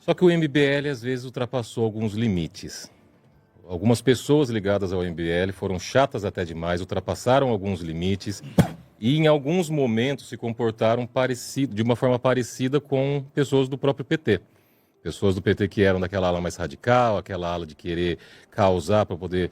Só que o MBL às vezes ultrapassou alguns limites. Algumas pessoas ligadas ao MBL foram chatas até demais, ultrapassaram alguns limites e em alguns momentos se comportaram de uma forma parecida com pessoas do próprio PT. Pessoas do PT que eram daquela ala mais radical, aquela ala de querer causar para poder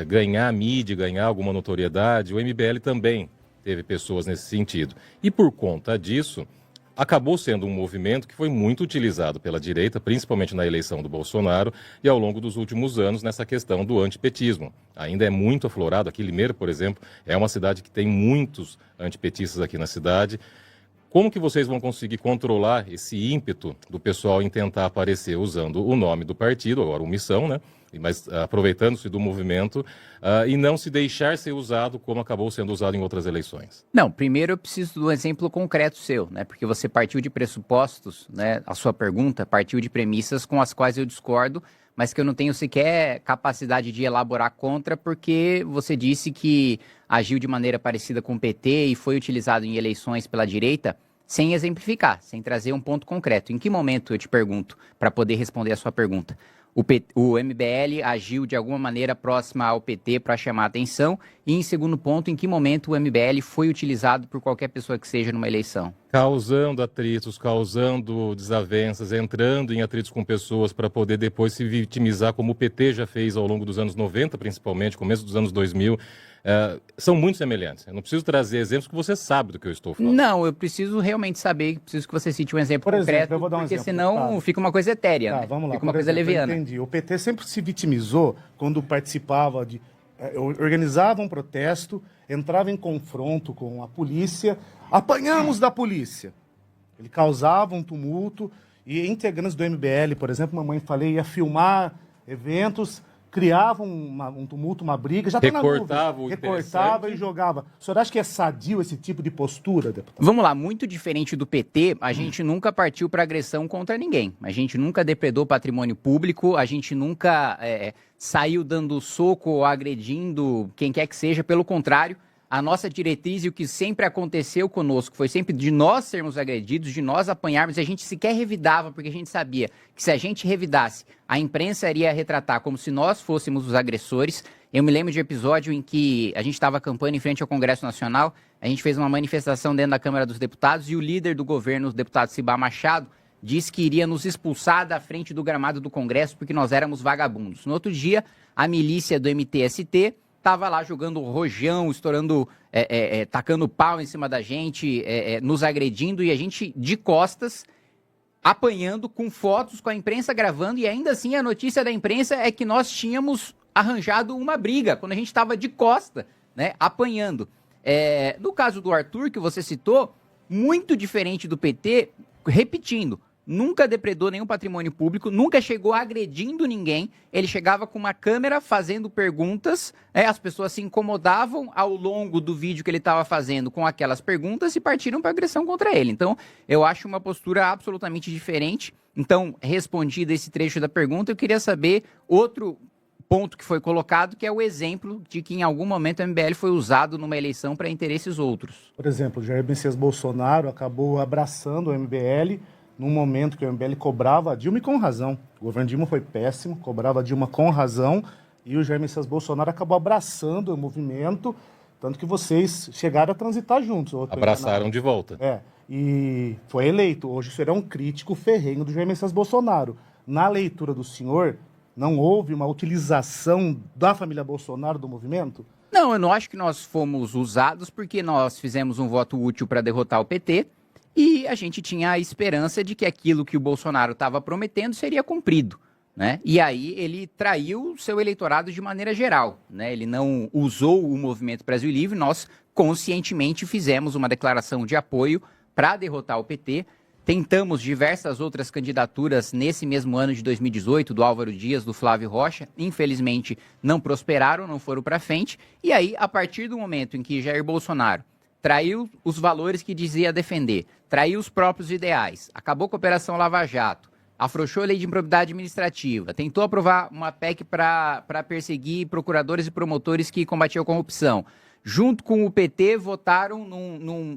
ganhar mídia, ganhar alguma notoriedade. O MBL também teve pessoas nesse sentido. E por conta disso, acabou sendo um movimento que foi muito utilizado pela direita, principalmente na eleição do Bolsonaro e ao longo dos últimos anos nessa questão do antipetismo. Ainda é muito aflorado. Aqui, Limeira, por exemplo, é uma cidade que tem muitos antipetistas aqui na cidade. Como que vocês vão conseguir controlar esse ímpeto do pessoal em tentar aparecer usando o nome do partido, agora omissão, né? Mas aproveitando-se do movimento e não se deixar ser usado como acabou sendo usado em outras eleições? Não, primeiro eu preciso de um exemplo concreto seu, né? Porque você partiu de pressupostos, né? A sua pergunta partiu de premissas com as quais eu discordo, mas que eu não tenho sequer capacidade de elaborar contra, porque você disse que agiu de maneira parecida com o PT e foi utilizado em eleições pela direita, sem exemplificar, sem trazer um ponto concreto. Em que momento, eu te pergunto, para poder responder a sua pergunta, o MBL agiu de alguma maneira próxima ao PT para chamar a atenção? E, em segundo ponto, em que momento o MBL foi utilizado por qualquer pessoa que seja numa eleição? Causando atritos, causando desavenças, entrando em atritos com pessoas para poder depois se vitimizar, como o PT já fez ao longo dos anos 90, principalmente, começo dos anos 2000. São muito semelhantes. Eu não preciso trazer exemplos que você sabe do que eu estou falando. Não, eu preciso realmente saber, preciso que você cite um exemplo concreto, eu vou dar um porque exemplo, senão fica uma coisa etérea, né? Vamos lá. Fica uma coisa leviana. Entendi. O PT sempre se vitimizou quando participava organizava um protesto, entrava em confronto com a polícia, apanhamos da polícia. Ele causava um tumulto e integrantes do MBL, por exemplo, mamãe falei, ia filmar eventos, criava um tumulto, uma briga, já está na nuvem. Recortava e jogava. O senhor acha que é sadio esse tipo de postura, deputado? Vamos lá, muito diferente do PT, a gente nunca partiu para agressão contra ninguém. A gente nunca depredou patrimônio público, a gente nunca saiu dando soco ou agredindo quem quer que seja. Pelo contrário, a nossa diretriz e o que sempre aconteceu conosco foi sempre de nós sermos agredidos, de nós apanharmos, e a gente sequer revidava, porque a gente sabia que se a gente revidasse, a imprensa iria retratar como se nós fôssemos os agressores. Eu me lembro de um episódio em que a gente estava acampando em frente ao Congresso Nacional, a gente fez uma manifestação dentro da Câmara dos Deputados e o líder do governo, o deputado Cibá Machado, disse que iria nos expulsar da frente do gramado do Congresso porque nós éramos vagabundos. No outro dia, a milícia do MTST estava lá jogando rojão, estourando, tacando pau em cima da gente, nos agredindo, e a gente de costas, apanhando, com fotos, com a imprensa gravando, e ainda assim a notícia da imprensa é que nós tínhamos arranjado uma briga, quando a gente estava de costa, né, apanhando. No caso do Arthur, que você citou, muito diferente do PT, repetindo, nunca depredou nenhum patrimônio público, nunca chegou agredindo ninguém, ele chegava com uma câmera fazendo perguntas, as pessoas se incomodavam ao longo do vídeo que ele estava fazendo com aquelas perguntas e partiram para agressão contra ele. Então, eu acho uma postura absolutamente diferente. Então, respondido esse trecho da pergunta, eu queria saber outro ponto que foi colocado, que é o exemplo de que em algum momento o MBL foi usado numa eleição para interesses outros. Por exemplo, o Jair Messias Bolsonaro acabou abraçando o MBL num momento que o MBL cobrava a Dilma, e com razão. O governo Dilma foi péssimo, cobrava a Dilma com razão, e o Jair Messias Bolsonaro acabou abraçando o movimento, tanto que vocês chegaram a transitar juntos. Abraçaram de volta. E foi eleito. Hoje será um crítico ferrenho do Jair Messias Bolsonaro. Na leitura do senhor, não houve uma utilização da família Bolsonaro do movimento? Não, eu não acho que nós fomos usados, porque nós fizemos um voto útil para derrotar o PT, e a gente tinha a esperança de que aquilo que o Bolsonaro estava prometendo seria cumprido, né? E aí ele traiu seu eleitorado de maneira geral, né? Ele não usou o Movimento Brasil Livre, nós conscientemente fizemos uma declaração de apoio para derrotar o PT. Tentamos diversas outras candidaturas nesse mesmo ano de 2018, do Álvaro Dias, do Flávio Rocha. Infelizmente, não prosperaram, não foram para frente. E aí, a partir do momento em que Jair Bolsonaro traiu os valores que dizia defender, traiu os próprios ideais, acabou com a Operação Lava Jato, afrouxou a lei de improbidade administrativa, tentou aprovar uma PEC para perseguir procuradores e promotores que combatiam a corrupção, junto com o PT, votaram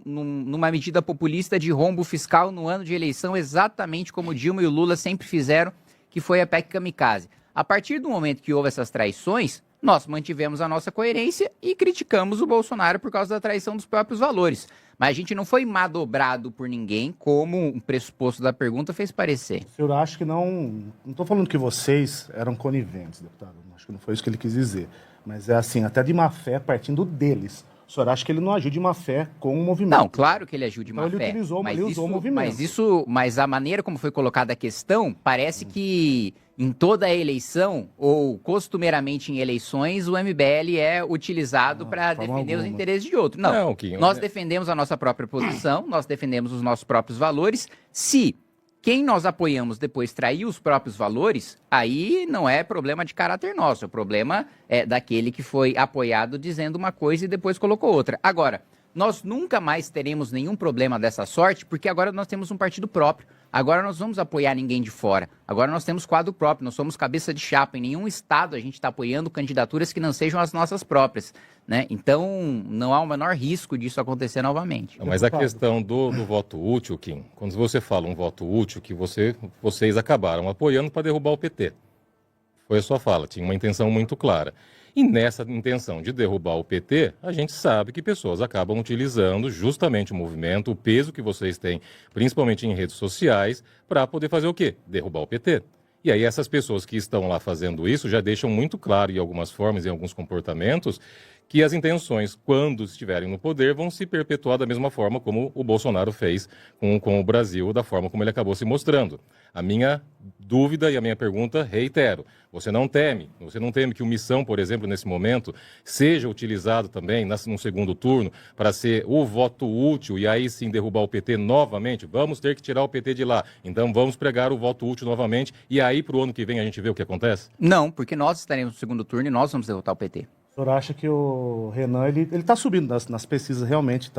numa medida populista de rombo fiscal no ano de eleição, exatamente como Dilma e o Lula sempre fizeram, que foi a PEC Kamikaze. A partir do momento que houve essas traições, nós mantivemos a nossa coerência e criticamos o Bolsonaro por causa da traição dos próprios valores. Mas a gente não foi madobrado por ninguém, como um pressuposto da pergunta fez parecer. O senhor acha que não... Não estou falando que vocês eram coniventes, deputado. Acho que não foi isso que ele quis dizer. Mas é assim, até de má fé partindo deles. O senhor acha que ele não agiu de má fé com o movimento? Não, claro que ele agiu de má fé. Ele usou o movimento. Mas a maneira como foi colocada a questão, parece que em toda a eleição, ou costumeiramente em eleições, o MBL é utilizado para defender os interesses de outro. Não, nós defendemos a nossa própria posição, nós defendemos os nossos próprios valores. Se quem nós apoiamos depois trair os próprios valores, aí não é problema de caráter nosso, o problema é daquele que foi apoiado dizendo uma coisa e depois colocou outra. Agora, nós nunca mais teremos nenhum problema dessa sorte, porque agora nós temos um partido próprio. Agora nós vamos apoiar ninguém de fora. Agora nós temos quadro próprio, nós somos cabeça de chapa. Em nenhum estado a gente está apoiando candidaturas que não sejam as nossas próprias, né? Então não há o menor risco disso acontecer novamente. Mas a questão do voto útil, Kim, quando você fala um voto útil, que vocês acabaram apoiando para derrubar o PT. Foi a sua fala, tinha uma intenção muito clara. E nessa intenção de derrubar o PT, a gente sabe que pessoas acabam utilizando justamente o movimento, o peso que vocês têm, principalmente em redes sociais, para poder fazer o quê? Derrubar o PT. E aí essas pessoas que estão lá fazendo isso já deixam muito claro, em algumas formas, em alguns comportamentos, que as intenções, quando estiverem no poder, vão se perpetuar da mesma forma como o Bolsonaro fez com o Brasil, da forma como ele acabou se mostrando. A minha dúvida e a minha pergunta, reitero, você não teme que o Missão, por exemplo, nesse momento, seja utilizado também no segundo turno para ser o voto útil e aí sim derrubar o PT novamente? Vamos ter que tirar o PT de lá, então vamos pregar o voto útil novamente e aí para o ano que vem a gente vê o que acontece? Não, porque nós estaremos no segundo turno e nós vamos derrotar o PT. O senhor acha que o Renan, ele está subindo nas pesquisas, realmente,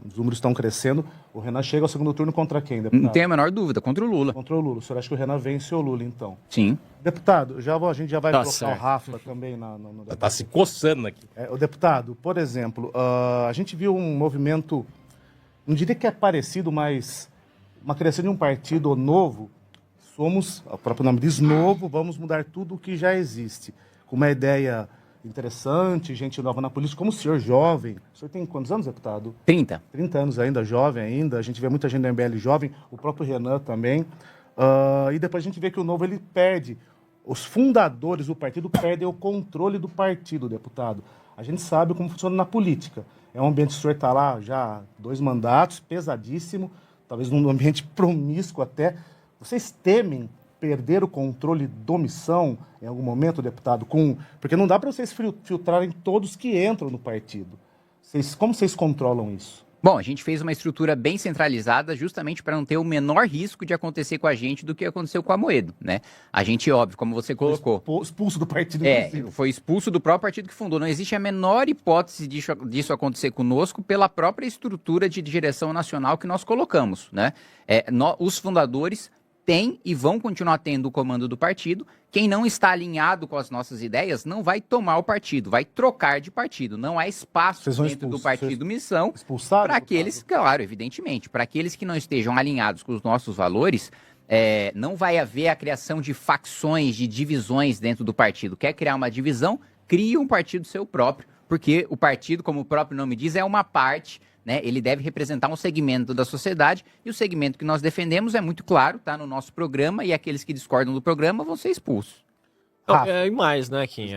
os números estão crescendo. O Renan chega ao segundo turno contra quem, deputado? Não tenho a menor dúvida, contra o Lula. Contra o Lula. O senhor acha que o Renan vence o Lula, então? Sim. Deputado, a gente já vai colocar o Rafa também no Está se coçando aqui. O deputado, por exemplo, a gente viu um movimento, não diria que é parecido, mas uma criação de um partido novo. Somos, o próprio nome diz novo, vamos mudar tudo o que já existe. Com uma ideia interessante, gente nova na polícia, como o senhor jovem. O senhor tem quantos anos, deputado? 30. 30 anos ainda, jovem ainda. A gente vê muita gente do MBL jovem, o próprio Renan também. E depois a gente vê que o Novo, ele perde. Os fundadores do partido perdem o controle do partido, deputado. A gente sabe como funciona na política. É um ambiente que o senhor está lá já 2 mandatos, pesadíssimo, talvez num ambiente promíscuo até. Vocês temem perder o controle da missão em algum momento, deputado? Porque não dá para vocês filtrarem todos que entram no partido. Como vocês controlam isso? Bom, a gente fez uma estrutura bem centralizada justamente para não ter o menor risco de acontecer com a gente do que aconteceu com a Amoedo, né? A gente, óbvio, como você colocou... Expulso do partido. Foi expulso do próprio partido que fundou. Não existe a menor hipótese disso acontecer conosco pela própria estrutura de direção nacional que nós colocamos, né? Os fundadores têm e vão continuar tendo o comando do partido. Quem não está alinhado com as nossas ideias não vai tomar o partido, vai trocar de partido. Não há espaço dentro do partido Missão para aqueles, claro, evidentemente, para aqueles que não estejam alinhados com os nossos valores. Não vai haver a criação de facções, de divisões dentro do partido. Quer criar uma divisão? Cria um partido seu próprio, porque o partido, como o próprio nome diz, é uma parte, né? Ele deve representar um segmento da sociedade e o segmento que nós defendemos é muito claro, está no nosso programa e aqueles que discordam do programa vão ser expulsos. E mais, né, Kim?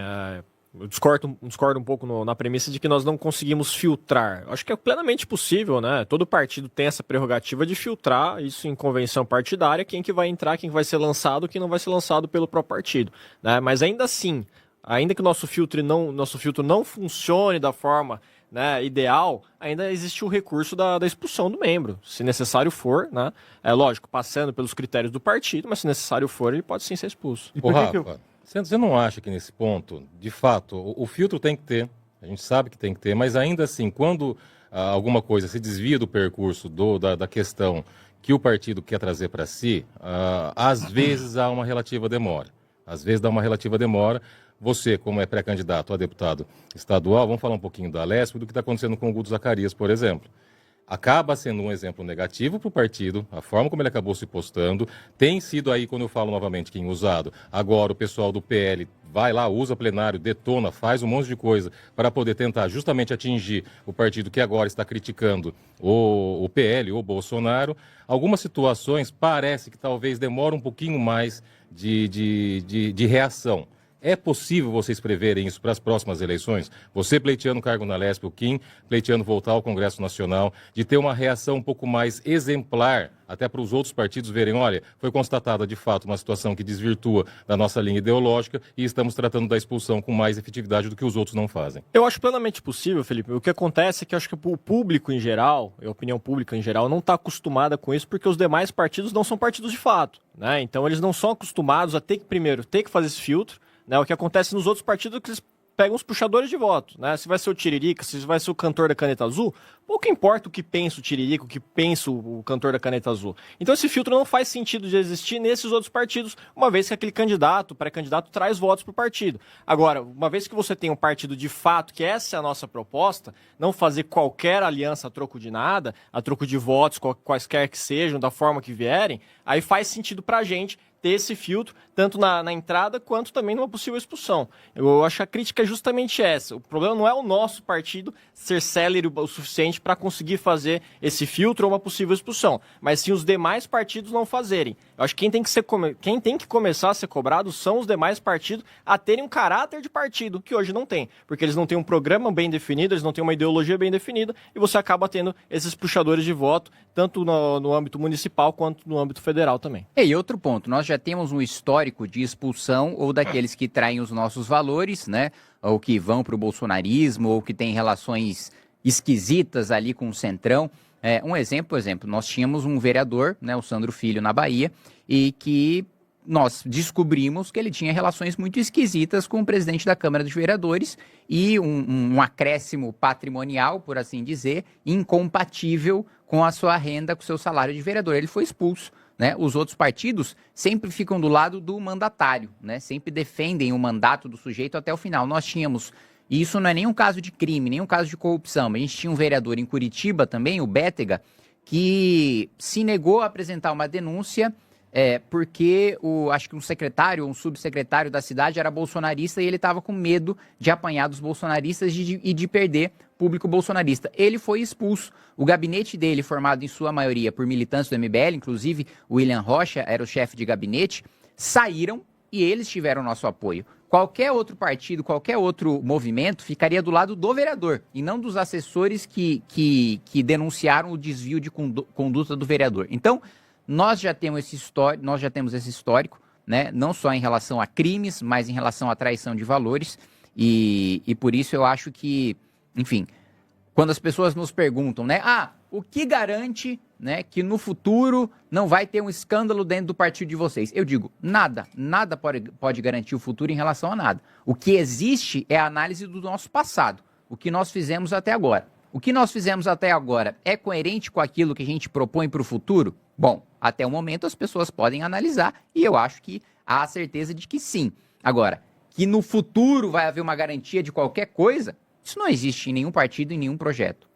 Eu discordo um pouco na premissa de que nós não conseguimos filtrar. Acho que é plenamente possível, né? Todo partido tem essa prerrogativa de filtrar isso em convenção partidária, quem que vai entrar, quem que vai ser lançado, quem não vai ser lançado pelo próprio partido, né? Mas ainda assim, ainda que nosso filtro não funcione da forma, né, ideal, ainda existe o recurso da expulsão do membro, se necessário for, né? É lógico, passando pelos critérios do partido, mas se necessário for, ele pode sim ser expulso. Ô, Rafa, você não acha que nesse ponto, de fato, o filtro tem que ter, a gente sabe que tem que ter, mas ainda assim, quando alguma coisa se desvia do percurso da questão que o partido quer trazer para si, às vezes há uma relativa demora. Às vezes dá uma relativa demora. Você, como é pré-candidato a deputado estadual, vamos falar um pouquinho da Alesp, do que está acontecendo com o Guto Zacarias, por exemplo. Acaba sendo um exemplo negativo para o partido, a forma como ele acabou se postando. Tem sido aí, quando eu falo novamente, quem usado. Agora o pessoal do PL vai lá, usa plenário, detona, faz um monte de coisa para poder tentar justamente atingir o partido que agora está criticando o PL, o Bolsonaro. Algumas situações parece que talvez demora um pouquinho mais de reação. É possível vocês preverem isso para as próximas eleições? Você pleiteando cargo na Alesp, o Kim pleiteando voltar ao Congresso Nacional, de ter uma reação um pouco mais exemplar, até para os outros partidos verem, olha, foi constatada de fato uma situação que desvirtua da nossa linha ideológica e estamos tratando da expulsão com mais efetividade do que os outros não fazem. Eu acho plenamente possível, Felipe. O que acontece é que eu acho que o público em geral, a opinião pública em geral, não está acostumada com isso porque os demais partidos não são partidos de fato, né? Então eles não são acostumados a ter que, primeiro, ter que fazer esse filtro, né? O que acontece nos outros partidos é que eles pegam os puxadores de voto, né? Se vai ser o Tiririca, se vai ser o cantor da caneta azul, pouco importa o que pensa o Tiririca, o que pensa o cantor da caneta azul. Então esse filtro não faz sentido de existir nesses outros partidos, uma vez que aquele candidato, pré-candidato, traz votos para o partido. Agora, uma vez que você tem um partido de fato, que essa é a nossa proposta, não fazer qualquer aliança a troco de nada, a troco de votos, quaisquer que sejam, da forma que vierem, aí faz sentido para a gente ter esse filtro, tanto na entrada quanto também numa possível expulsão. Eu acho que a crítica é justamente essa. O problema não é o nosso partido ser célere o suficiente para conseguir fazer esse filtro ou uma possível expulsão, mas sim os demais partidos não fazerem. Eu acho que quem tem que começar a ser cobrado são os demais partidos a terem um caráter de partido, que hoje não tem, porque eles não têm um programa bem definido, eles não têm uma ideologia bem definida, e você acaba tendo esses puxadores de voto, tanto no âmbito municipal quanto no âmbito federal também. E outro ponto, nós já temos um histórico de expulsão ou daqueles que traem os nossos valores, né? Ou que vão para o bolsonarismo, ou que têm relações esquisitas ali com o Centrão. Um exemplo, nós tínhamos um vereador, né, o Sandro Filho, na Bahia, e que nós descobrimos que ele tinha relações muito esquisitas com o presidente da Câmara dos Vereadores e um acréscimo patrimonial, por assim dizer, incompatível com a sua renda, com o seu salário de vereador. Ele foi expulso. Né? Os outros partidos sempre ficam do lado do mandatário, né? Sempre defendem o mandato do sujeito até o final. Nós tínhamos, e isso não é nenhum caso de crime, nenhum caso de corrupção, mas a gente tinha um vereador em Curitiba também, o Bétega, que se negou a apresentar uma denúncia porque acho que um secretário ou um subsecretário da cidade era bolsonarista e ele estava com medo de apanhar dos bolsonaristas e de perder público bolsonarista. Ele foi expulso. O gabinete dele, formado em sua maioria por militantes do MBL, inclusive o William Rocha era o chefe de gabinete, saíram e eles tiveram nosso apoio. Qualquer outro partido, qualquer outro movimento ficaria do lado do vereador e não dos assessores que denunciaram o desvio de conduta do vereador. Então, nós já temos esse histórico, né? Não só em relação a crimes, mas em relação à traição de valores. E por isso eu acho que, enfim, quando as pessoas nos perguntam, né? O que garante, né, que no futuro não vai ter um escândalo dentro do partido de vocês? Eu digo, nada pode garantir o futuro em relação a nada. O que existe é a análise do nosso passado, o que nós fizemos até agora. O que nós fizemos até agora é coerente com aquilo que a gente propõe para o futuro? Bom, até o momento as pessoas podem analisar e eu acho que há a certeza de que sim. Agora, que no futuro vai haver uma garantia de qualquer coisa, isso não existe em nenhum partido, em nenhum projeto.